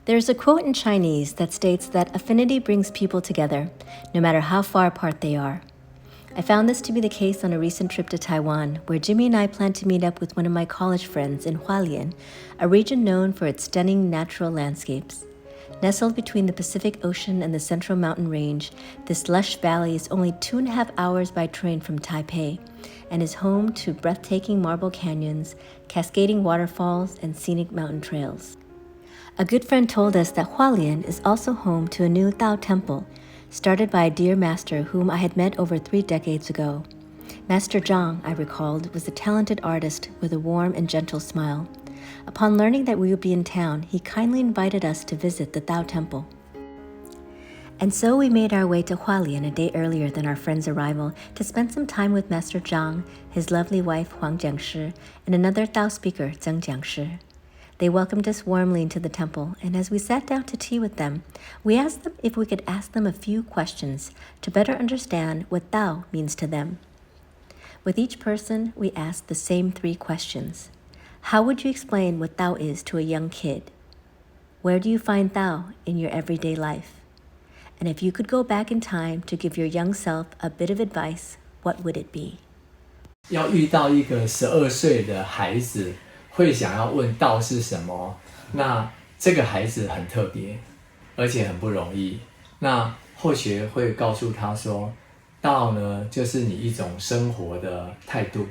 There's a quote in Chinese that states that affinity brings people together, no matter how far apart they are. I found this to be the case on a recent trip to Taiwan, where Jimmy and I planned to meet up with one of my college friends in Hualien, a region known for its stunning natural landscapes. Nestled between the Pacific Ocean and the Central Mountain Range, this lush valley is only 2.5 hours by train from Taipei and is home to breathtaking marble canyons, cascading waterfalls, and scenic mountain trails. A good friend told us that Hualien is also home to a new Tao temple, started by a dear master whom I had met over 3 decades ago. Master Zhang, I recalled, was a talented artist with a warm and gentle smile. Upon learning that we would be in town, he kindly invited us to visit the Tao temple. And so we made our way to Hualien a day earlier than our friend's arrival to spend some time with Master Zhang, his lovely wife Huang Jiangshi, and another Tao speaker, Zheng Jiangshi. They welcomed us warmly into the temple, and as we sat down to tea with them, we asked them if we could ask them a few questions to better understand what Tao means to them. With each person, we asked the same 3 questions. How would you explain what Tao is to a young kid? Where do you find Tao in your everyday life? And if you could go back in time to give your young self a bit of advice, what would it be? 要遇到一个12岁的孩子，会想要问道是什么？那这个孩子很特别，而且很不容易。那后学会告诉他说，道呢，就是你一种生活的态度，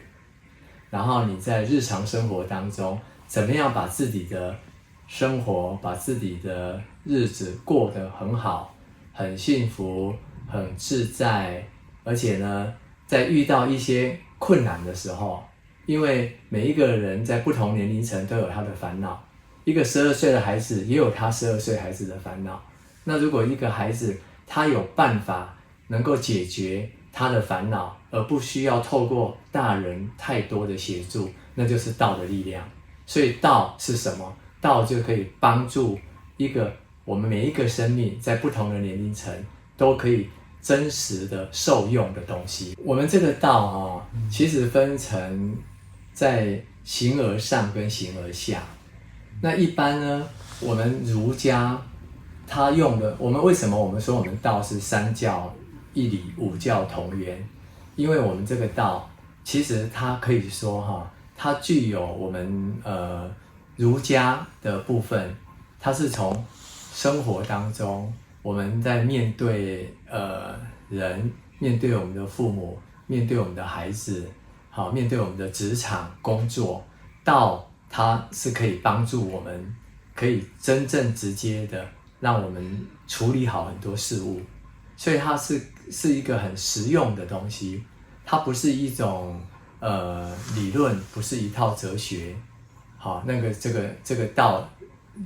然后你在日常生活当中，怎么样把自己的生活、把自己的日子过得很好、很幸福、很自在，而且呢，在遇到一些困难的时候，因为每一个人在不同年龄层都有他的烦恼，一个12岁的孩子也有他12岁孩子的烦恼。那如果一个孩子他有办法能够解决他的烦恼，而不需要透过大人太多的协助，那就是道的力量。所以道是什么？道就可以帮助我们每一个生命在不同的年龄层都可以真实的受用的东西。我们这个道其实分成在形而上跟形而下。那一般呢，我们儒家他用的，为什么我们说我们道是3教1理5教同源？因为我们这个道其实它可以说它具有我们儒家的部分，它是从生活当中我们在面对人，面对我们的父母，面对我们的孩子，面对我们的职场工作，道它是可以帮助我们，可以真正直接的让我们处理好很多事物，所以它是一个很实用的东西，它不是一种理论，不是一套哲学，这个道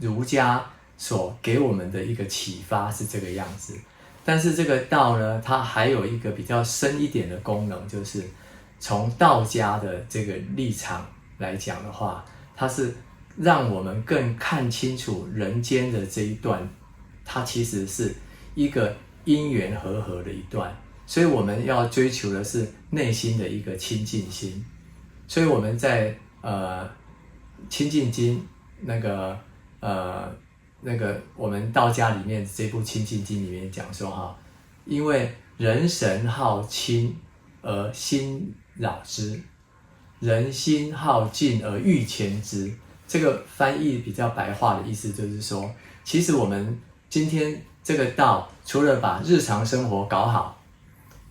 儒家所给我们的一个启发是这个样子。但是这个道呢，它还有一个比较深一点的功能，就是从道家的这个立场来讲的话，它是让我们更看清楚人间的这一段，它其实是一个因缘和合的一段，所以我们要追求的是内心的一个清净心。所以我们在清净经那个我们道家里面这部清净经里面讲说因为人神好清而心扰之，人心好静而欲牵之。这个翻译比较白话的意思就是说，其实我们今天这个道除了把日常生活搞好，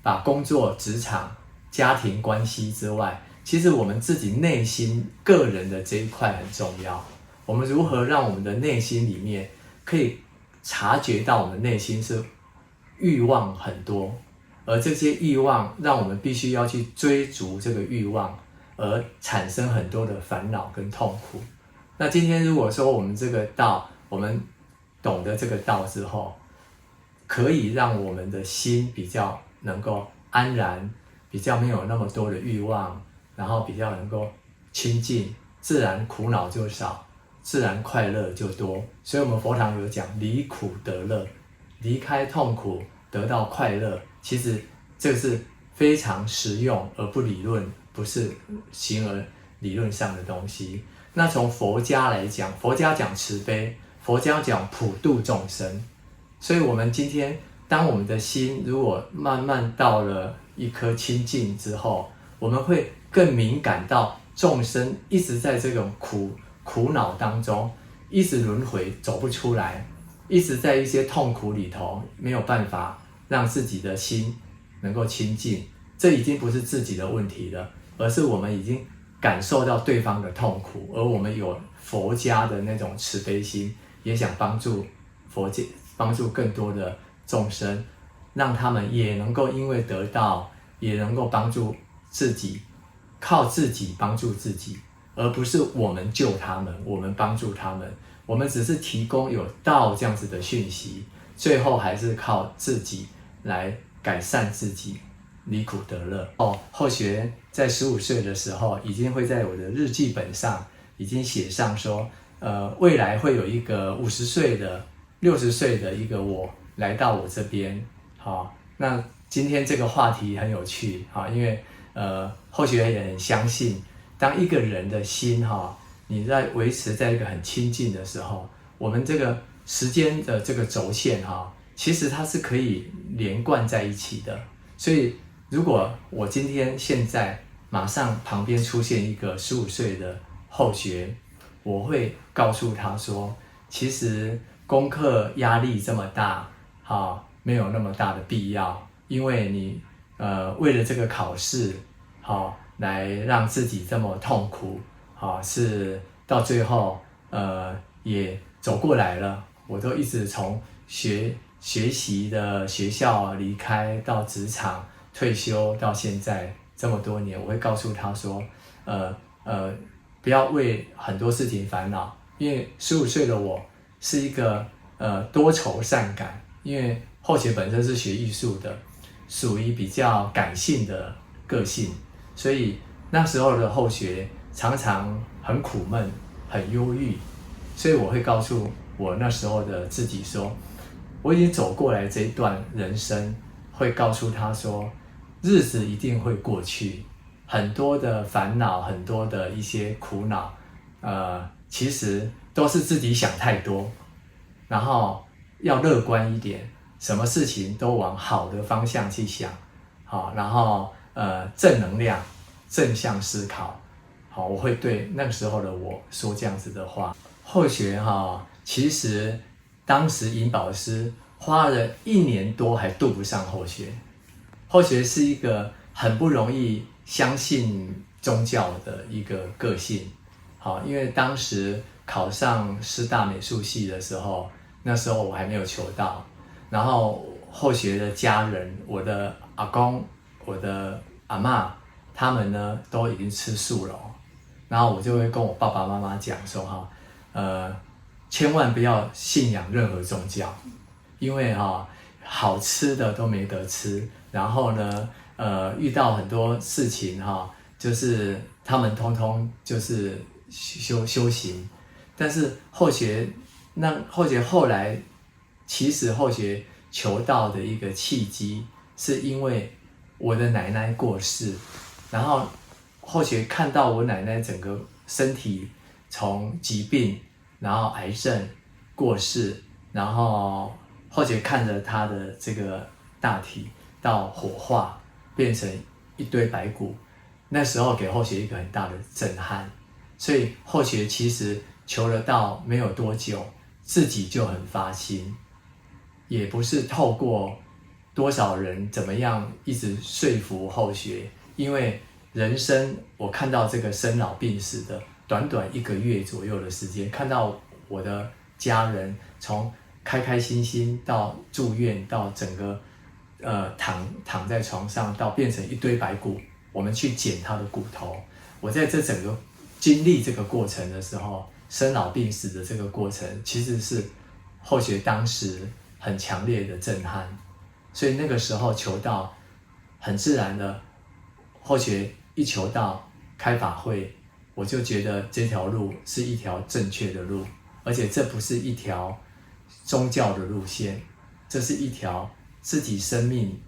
把工作、职场、家庭关系之外，其实我们自己内心个人的这一块很重要。我们如何让我们的内心里面可以察觉到我们内心是欲望很多，而这些欲望让我们必须要去追逐这个欲望，而产生很多的烦恼跟痛苦。那今天如果说我们这个道，我们懂得这个道之后，可以让我们的心比较能够安然，比较没有那么多的欲望，然后比较能够清净，自然苦恼就少，自然快乐就多。所以我们佛堂有讲离苦得乐，离开痛苦得到快乐，其实这是非常实用而不理论，不是形而理论上的东西。那从佛家来讲，佛家讲慈悲，佛教讲普度众生，所以我们今天当我们的心如果慢慢到了一颗清净之后，我们会更敏感到众生一直在这种苦恼当中，一直轮回走不出来，一直在一些痛苦里头没有办法让自己的心能够清净，这已经不是自己的问题了，而是我们已经感受到对方的痛苦，而我们有佛家的那种慈悲心，也想帮助帮助更多的众生，让他们也能够因为得到，也能够帮助自己，靠自己帮助自己，而不是我们救他们，我们帮助他们，我们只是提供有道这样子的讯息，最后还是靠自己来改善自己，离苦得乐。后学在15岁的时候，已经会在我的日记本上已经写上说，未来会有一个50岁的、60岁的一个我来到我这边。好，那今天这个话题很有趣，因为后学也很相信，当一个人的心你在维持在一个很清净的时候，我们这个时间的这个轴线其实它是可以连贯在一起的。所以如果我今天现在马上旁边出现一个15岁的后学，我会告诉他说，其实功课压力这么大没有那么大的必要，因为你为了这个考试来让自己这么痛苦是到最后也走过来了。我都一直从学习的学校离开到职场退休到现在这么多年，我会告诉他说不要为很多事情烦恼，因为15岁的我是一个多愁善感，因为后学本身是学艺术的，属于比较感性的个性，所以那时候的后学常常很苦闷很忧郁，所以我会告诉我那时候的自己说，我已经走过来这一段人生，会告诉他说，日子一定会过去，很多的烦恼，很多的一些苦恼其实都是自己想太多，然后要乐观一点，什么事情都往好的方向去想，然后正能量正向思考。我会对那个时候的我说这样子的话。后学其实当时尹宝师花了1年多还渡不上后学。后学是一个很不容易相信宗教的一个个性，因为当时考上师大美术系的时候，那时候我还没有求道，然后后学的家人，我的阿公、我的阿嬷，他们呢都已经吃素了，然后我就会跟我爸爸妈妈讲说千万不要信仰任何宗教，因为好吃的都没得吃，然后呢遇到很多事情就是他们通通就是修行，但是后学后来其实后学求道的一个契机，是因为我的奶奶过世，然后后学看到我奶奶整个身体从疾病，然后癌症过世，然后后学看着她的这个大体到火化变成一堆白骨，那时候给后学一个很大的震撼，所以后学其实求了道没有多久，自己就很发心，也不是透过多少人怎么样一直说服后学，因为人生我看到这个生老病死的短短1个月左右的时间，看到我的家人从开开心心到住院，到整个躺在床上，到变成一堆白骨，我们去捡他的骨头。我在这整个经历这个过程的时候，生老病死的这个过程，其实是后学当时很强烈的震撼，所以那个时候求道很自然的，后学一求道开法会，我就觉得这条路是一条正确的路，而且这不是一条宗教的路线，这是一条自己生命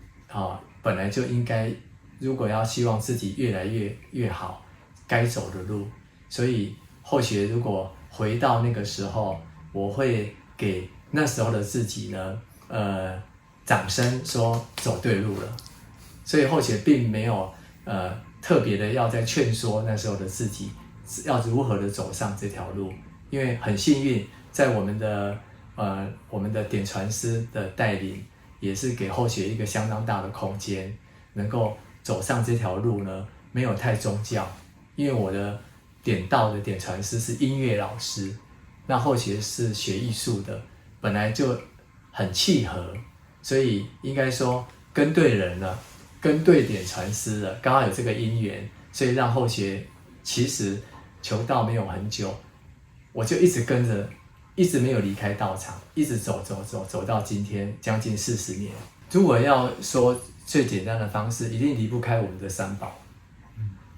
本来就应该，如果要希望自己越来越好，该走的路。所以后学如果回到那个时候，我会给那时候的自己呢，掌声说走对路了。所以后学并没有特别的要再劝说那时候的自己要如何的走上这条路，因为很幸运，在我们的点传师的带领，也是给后学一个相当大的空间，能够走上这条路呢，没有太宗教，因为我的点道的点传师是音乐老师，那后学是学艺术的，本来就很契合，所以应该说跟对人了，跟对点传师了，刚好有这个因缘，所以让后学其实求道没有很久，我就一直跟着，一直没有离开道场，一直走到今天将近40年。如果要说最简单的方式，一定离不开我们的三宝。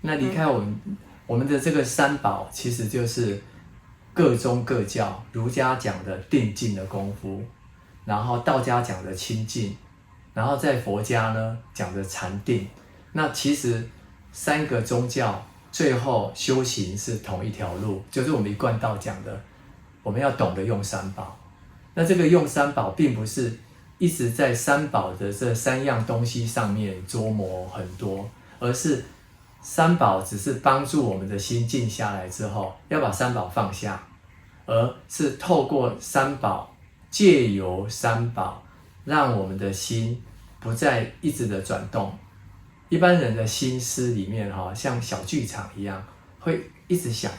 那离开我们的这个三宝，其实就是各宗各教，儒家讲的定静的功夫，然后道家讲的清净，然后在佛家呢讲的禅定。那其实3个宗教最后修行是同一条路，就是我们一贯道讲的，我们要懂得用三宝。那这个用三宝并不是一直在三宝的这3样东西上面琢磨很多，而是三宝只是帮助我们的心静下来之后，要把三宝放下，而是透过三宝，借由三宝，让我们的心不再一直的转动。一般人的心思里面像小剧场一样，会一直想，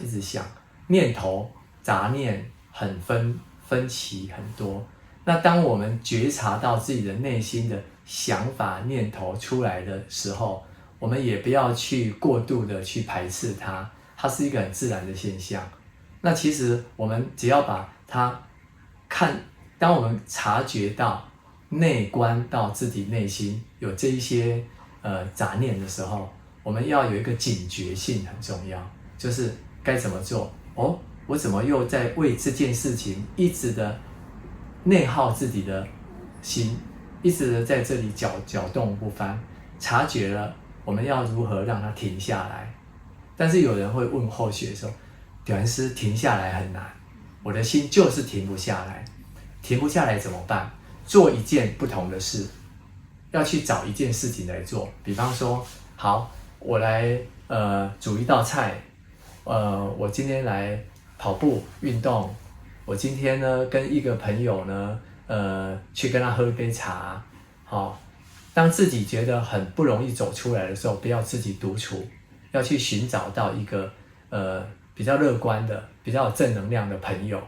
念头杂念很分歧很多。那当我们觉察到自己的内心的想法念头出来的时候，我们也不要去过度的去排斥它，它是一个很自然的现象。那其实我们只要把它当我们察觉到内观到自己内心有这一些杂念的时候，我们要有一个警觉性很重要，就是该怎么做。我怎么又在为这件事情一直的内耗自己的心，一直的在这里搅动不翻，察觉了，我们要如何让它停下来？但是有人会问后学说，点传师停下来很难，我的心就是停不下来，停不下来怎么办？做一件不同的事，要去找一件事情来做。比方说，好，我来煮一道菜，我今天来跑步运动，我今天呢跟一个朋友呢去跟他喝一杯茶。好，当自己觉得很不容易走出来的时候，不要自己独处，要去寻找到一个比较乐观的、比较有正能量的朋友，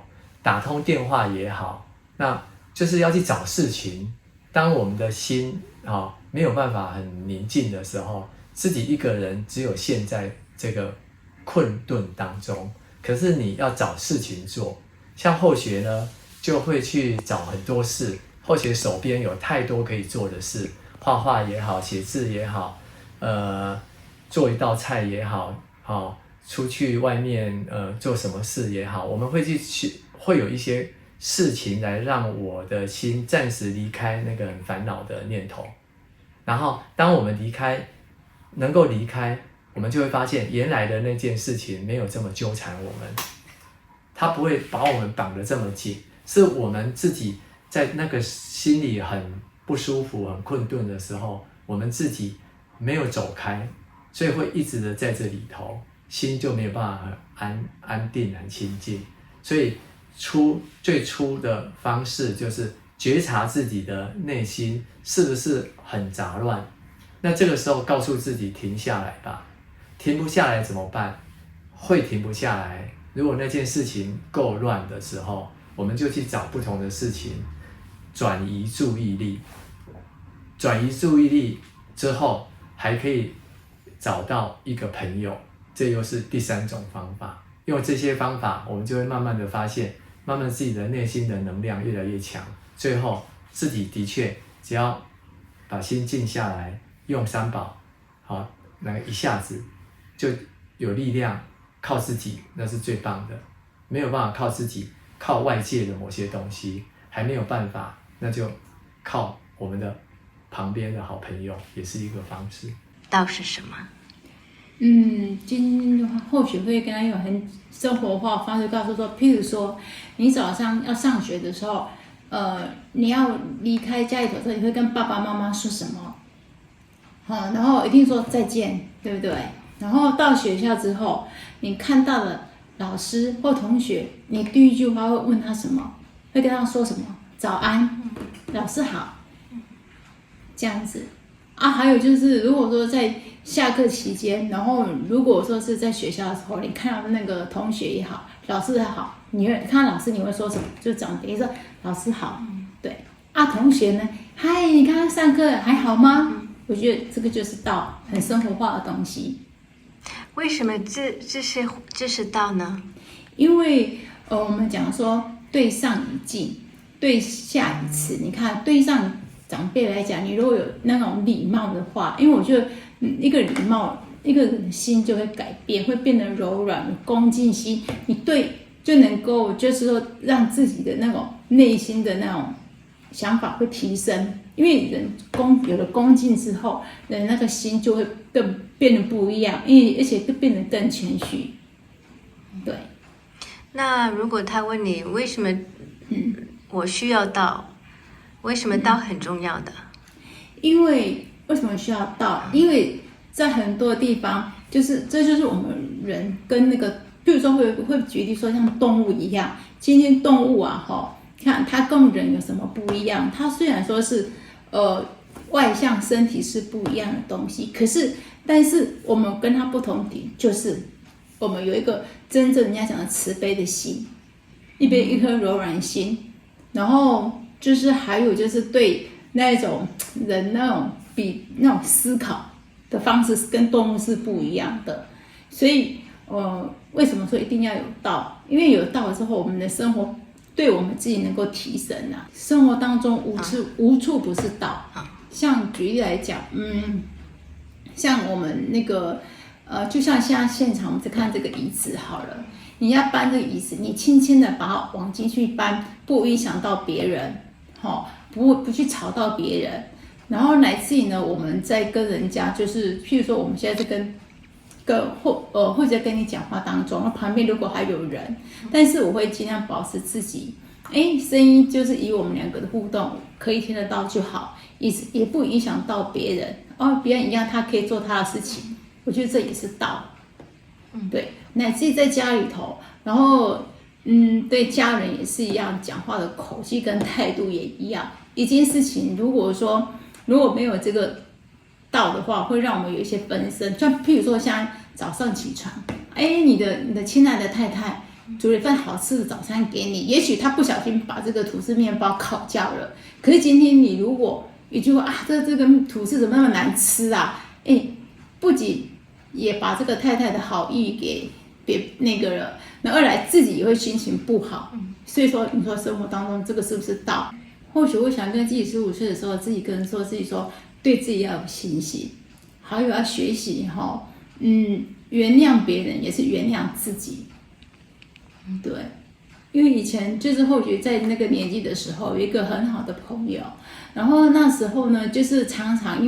打通电话也好，那就是要去找事情。当我们的心没有办法很宁静的时候，自己一个人只有陷在这个困顿当中。可是你要找事情做，像后学呢，就会去找很多事。后学手边有太多可以做的事，画画也好，写字也好，做一道菜也好，出去外面做什么事也好，我们会有一些事情来让我的心暂时离开那个很烦恼的念头。然后当我们能够离开，我们就会发现原来的那件事情没有这么纠缠我们，它不会把我们绑得这么紧，是我们自己在那个心里很不舒服、很困顿的时候，我们自己没有走开，所以会一直的在这里头，心就没有办法很安定、很清净。所以最初的方式就是觉察自己的内心是不是很杂乱。那这个时候告诉自己停下来吧。停不下来怎么办？会停不下来。如果那件事情够乱的时候，我们就去找不同的事情，转移注意力。转移注意力之后，还可以找到一个朋友，这又是第3种方法。用这些方法，我们就会慢慢的发现，慢慢自己的内心的能量越来越强，最后自己的确只要把心静下来，用三宝，那一下子就有力量，靠自己那是最棒的。没有办法靠自己，靠外界的某些东西还没有办法，那就靠我们的旁边的好朋友，也是一个方式。道是什么？今天的话或许会跟他用很生活化的方式告诉说，譬如说你早上要上学的时候，你要离开家里头的时候，你会跟爸爸妈妈说什么？好，然后一定说再见，对不对？然后到学校之后，你看到了老师或同学，你第一句话会问他什么？会跟他说什么？早安，老师好，这样子啊。还有就是，如果说在下课期间，然后如果说是在学校的时候，你看到那个同学也好，老师也好，你会看到老师你会说什么？就长辈说老师好，对啊。同学呢，嗨，你刚刚上课还好吗？我觉得这个就是道，很生活化的东西。为什么这是道呢？因为我们讲说对上一敬，对下一次。你看，对上长辈来讲，你如果有那种礼貌的话，因为我觉得一个礼貌，一个人心就会改变，会变得柔软、有恭敬心。你对就能够就是说让自己的那种内心的那种想法会提升。因为人有了恭敬之后，人那个心就会更变得不一样，而且更变得更谦虚。对。那如果他问你为什么我需要道，为什么道很重要的？因为为什么需要道？因为在很多地方，这就是我们人跟那个，比如说会举例说像动物一样，今天动物啊，看它跟人有什么不一样？它虽然说是外向身体是不一样的东西，但是我们跟它不同点就是我们有一个真正人家讲的慈悲的心，一颗柔软心，然后就是还有就是对那种人那种思考的方式跟动物是不一样的。所以为什么说一定要有道？因为有道之后，我们的生活对我们自己能够提升啊。生活当中无处不是道。像举例来讲，像我们那个就像现在现场我们在看这个椅子好了，你要搬这个椅子，你轻轻的把它往进去搬，不影响到别人，不去吵到别人。然后乃至于呢，我们在跟人家就是譬如说我们现在是或者跟你讲话当中，旁边如果还有人，但是我会尽量保持自己声音就是以我们两个的互动可以听得到就好，也不影响到别人。别人一样他可以做他的事情，我觉得这也是道。对，乃至于在家里头，然后对家人也是一样，讲话的口气跟态度也一样。一件事情如果没有这个道的话，会让我们有一些分身。就譬如说像早上起床，你的亲爱的太太煮了一份好吃的早餐给你，也许她不小心把这个吐司面包烤焦了，可是今天你如果一句话这个吐司怎么那么难吃啊？不仅也把这个太太的好意给别那个了，那二来自己也会心情不好。所以说，你说生活当中这个是不是道？或许我想跟自己15岁的时候，自己跟自己说，对自己要有信心，还有要学习原谅别人也是原谅自己。对，因为以前就是或许在那个年纪的时候，有一个很好的朋友，然后那时候呢，就是常常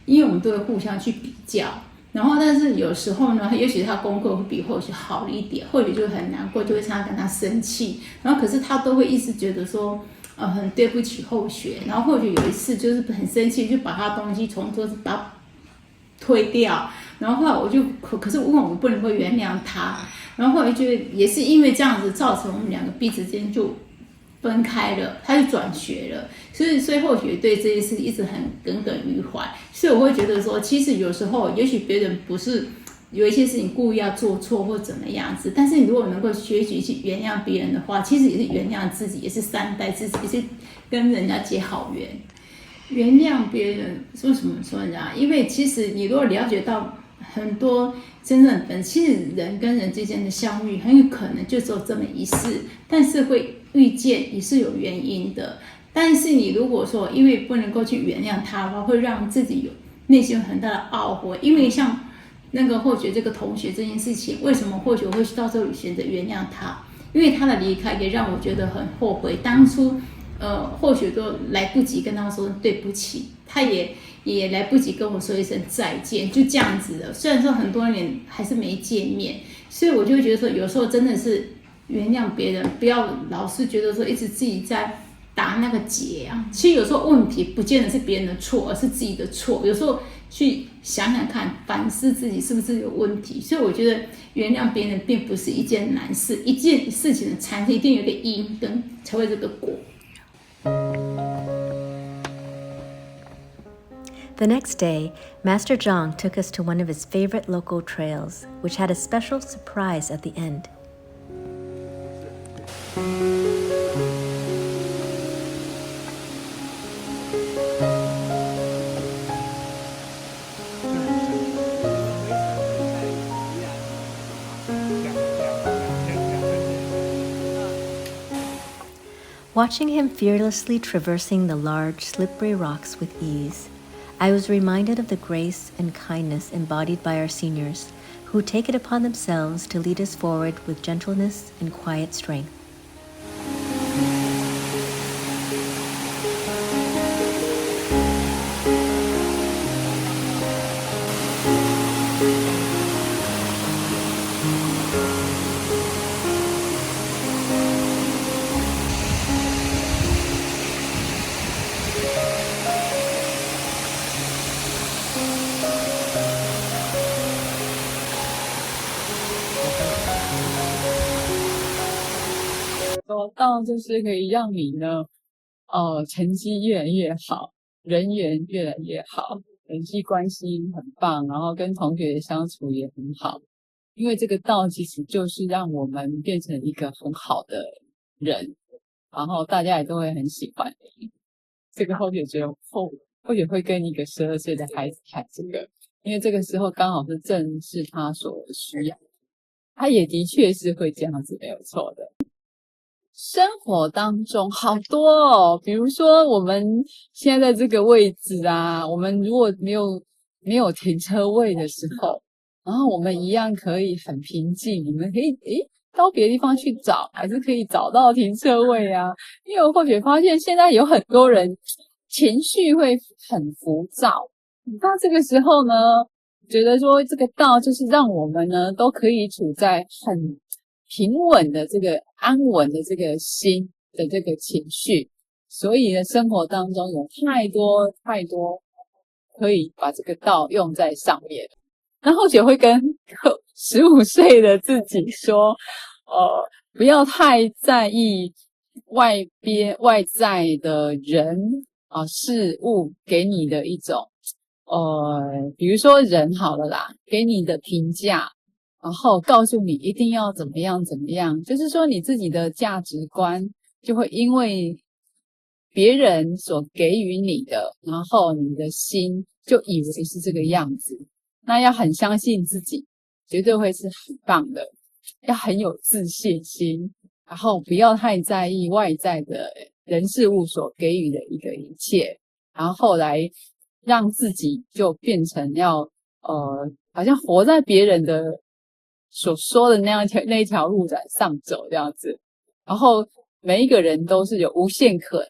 因为我们都会互相去比较，然后但是有时候呢，也许他功课会比或许好一点，或许就很难过，就会常常跟他生气，然后可是他都会一直觉得说很对不起后学，然后或许有一次就是很生气，就把他东西从桌子把它推掉，然后后来我就可是因为我们不能够原谅他，然后后来觉得也是因为这样子造成我们两个彼此间就分开了，他就转学了，所以或许对这件事一直很耿耿于怀。所以我会觉得说，其实有时候也许别人不是有一些事情故意要做错或怎么样子，但是你如果能够学习去原谅别人的话，其实也是原谅自己，也是善待自己，也是跟人家结好缘。原谅别人为什么说人家？因为其实你如果了解到很多真正的本，其实人跟人之间的相遇很有可能就只有这么一次，但是会遇见也是有原因的。但是你如果说因为不能够去原谅他的话，会让自己有内心有很大的懊悔。因为像那个或许这个同学这件事情，为什么或许我会到时候选择原谅他？因为他的离开也让我觉得很后悔，当初或许都来不及跟他说对不起，他也也来不及跟我说一声再见，就这样子了。虽然说很多年还是没见面，所以我就会觉得说，有时候真的是原谅别人，不要老是觉得说一直自己在打那个结啊。其实有时候问题不见得是别人的错，而是自己的错。有时候去想想看，反思自己是不是有问题。所以我觉得原谅别人并不是一件难事，一件事情的产生一定有个因跟才会这个果。The next day, Master Zhang took us to one of his favorite local trails, which had a special surprise at the end. Watching him fearlessly traversing the large, slippery rocks with ease, I was reminded of the grace and kindness embodied by our seniors, who take it upon themselves to lead us forward with gentleness and quiet strength.道就是可以让你呢，成绩越来越好，人缘越来越好，人际关系很棒，然后跟同学的相处也很好。因为这个道其实就是让我们变成一个很好的人，然后大家也都会很喜欢你。这个或许觉得或许会跟一个12岁的孩子谈这个，因为这个时候刚好是正是他所需要，他也的确是会这样子，没有错的。生活当中好多哦，比如说我们现在这个位置啊，我们如果没有停车位的时候，然后我们一样可以很平静，我们可以到别的地方去找，还是可以找到停车位啊。因为我或许发现现在有很多人情绪会很浮躁，那这个时候呢，觉得说这个道就是让我们呢都可以处在很平稳的这个安稳的这个心的这个情绪，所以呢，生活当中有太多可以把这个道用在上面。然后也会跟15岁的自己说，不要太在意外在的人事物给你的一种比如说人好了啦，给你的评价。然后告诉你一定要怎么样，就是说你自己的价值观就会因为别人所给予你的，然后你的心就以为是这个样子。那要很相信自己，绝对会是很棒的，要很有自信心，然后不要太在意外在的人事物所给予的一切，然后来让自己就变成要好像活在别人的所说的那一条路上走这样子，然后每一个人都是有无限可能，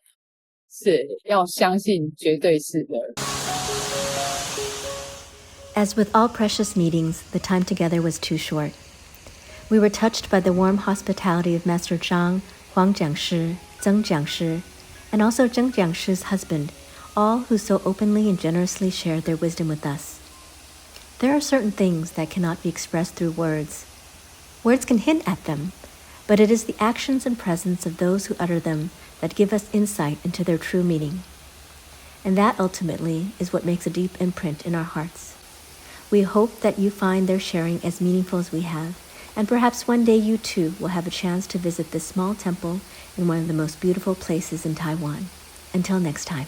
是要相信绝对是的。As with all precious meetings, the time together was too short. We were touched by the warm hospitality of Master Zhang, Huang Jiangshi, Zheng Jiangshi, and also Zheng Jiangshi's husband, all who so openly and generously shared their wisdom with us. There are certain things that cannot be expressed through words. Words can hint at them, but it is the actions and presence of those who utter them that give us insight into their true meaning. And that ultimately is what makes a deep imprint in our hearts. We hope that you find their sharing as meaningful as we have, and perhaps one day you too will have a chance to visit this small temple in one of the most beautiful places in Taiwan. Until next time.